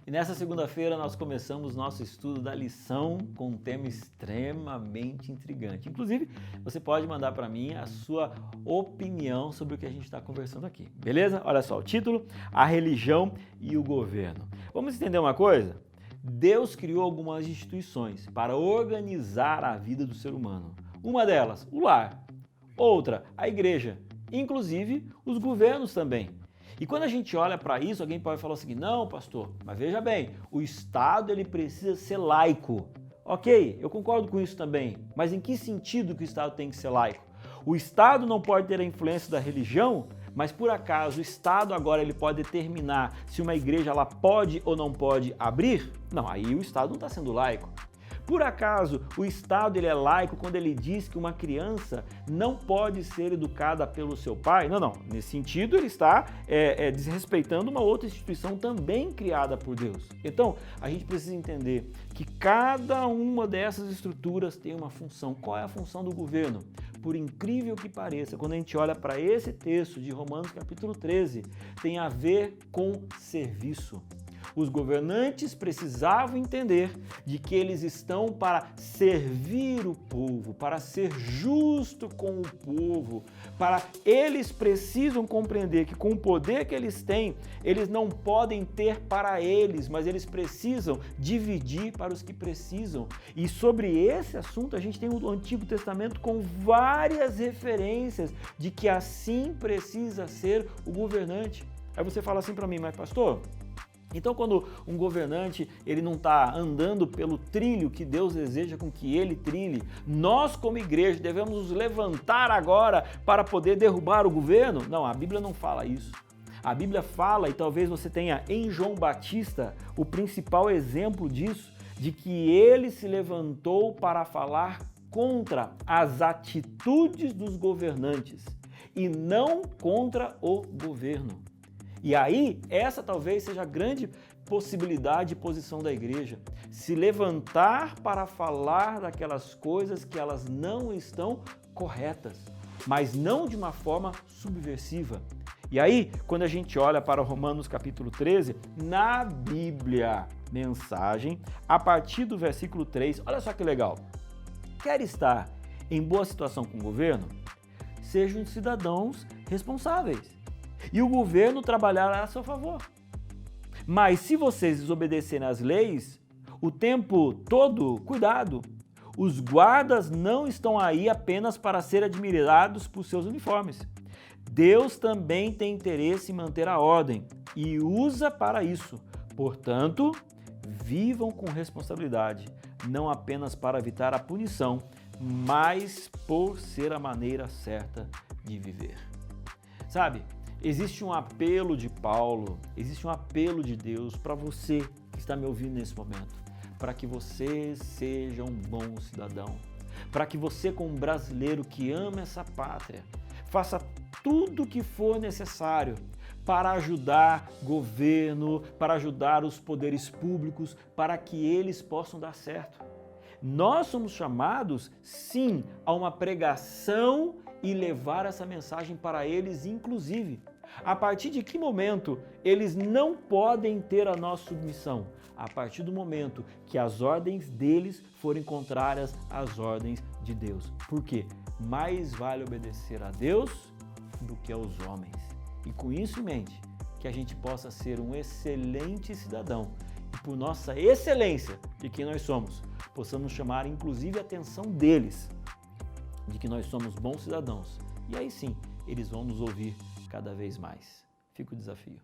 E nessa segunda-feira nós começamos nosso estudo da lição com um tema extremamente intrigante. Inclusive, você pode mandar para mim a sua opinião sobre o que a gente está conversando aqui, beleza? Olha só, o título: A religião e o governo. Vamos entender uma coisa? Deus criou algumas instituições para organizar a vida do ser humano. Uma delas, o lar. Outra, a igreja. Inclusive, os governos também. E quando a gente olha para isso, alguém pode falar o seguinte: não, pastor, mas veja bem, o Estado ele precisa ser laico. Ok, eu concordo com isso também, mas em que sentido que o Estado tem que ser laico? O Estado não pode ter a influência da religião, mas por acaso o Estado agora ele pode determinar se uma igreja ela pode ou não pode abrir? Não, aí o Estado não está sendo laico. Por acaso o Estado ele é laico quando ele diz que uma criança não pode ser educada pelo seu pai? Não. Nesse sentido ele está desrespeitando uma outra instituição também criada por Deus. Então a gente precisa entender que cada uma dessas estruturas tem uma função. Qual é a função do governo? Por incrível que pareça, quando a gente olha para esse texto de Romanos capítulo 13, tem a ver com serviço. Os governantes precisavam entender de que eles estão para servir o povo, para ser justo com o povo, eles precisam compreender que com o poder que eles têm, eles não podem ter para eles, mas eles precisam dividir para os que precisam. E sobre esse assunto a gente tem o Antigo Testamento com várias referências de que assim precisa ser o governante. Aí você fala assim para mim: mas pastor, então quando um governante ele não está andando pelo trilho que Deus deseja com que ele trilhe, nós como igreja devemos nos levantar agora para poder derrubar o governo? Não, a Bíblia não fala isso. A Bíblia fala, e talvez você tenha em João Batista o principal exemplo disso, de que ele se levantou para falar contra as atitudes dos governantes e não contra o governo. E aí, essa talvez seja a grande possibilidade e posição da igreja. Se levantar para falar daquelas coisas que elas não estão corretas, mas não de uma forma subversiva. E aí, quando a gente olha para Romanos capítulo 13, na Bíblia, mensagem, a partir do versículo 3, olha só que legal. Quer estar em boa situação com o governo? Sejam cidadãos responsáveis. E o governo trabalhará a seu favor. Mas se vocês desobedecerem às leis o tempo todo, cuidado, os guardas não estão aí apenas para ser admirados por seus uniformes. Deus também tem interesse em manter a ordem e usa para isso. Portanto, vivam com responsabilidade, não apenas para evitar a punição, mas por ser a maneira certa de viver. Sabe? Existe um apelo de Paulo, existe um apelo de Deus para você que está me ouvindo nesse momento, para que você seja um bom cidadão, para que você, como brasileiro que ama essa pátria, faça tudo o que for necessário para ajudar o governo, para ajudar os poderes públicos, para que eles possam dar certo. Nós somos chamados, sim, a uma pregação e levar essa mensagem para eles, inclusive. A partir de que momento eles não podem ter a nossa submissão? A partir do momento que as ordens deles forem contrárias às ordens de Deus. Por quê? Mais vale obedecer a Deus do que aos homens. E com isso em mente, que a gente possa ser um excelente cidadão e por nossa excelência de quem nós somos, possamos chamar inclusive a atenção deles de que nós somos bons cidadãos. E aí sim, eles vão nos ouvir cada vez mais. Fica o desafio.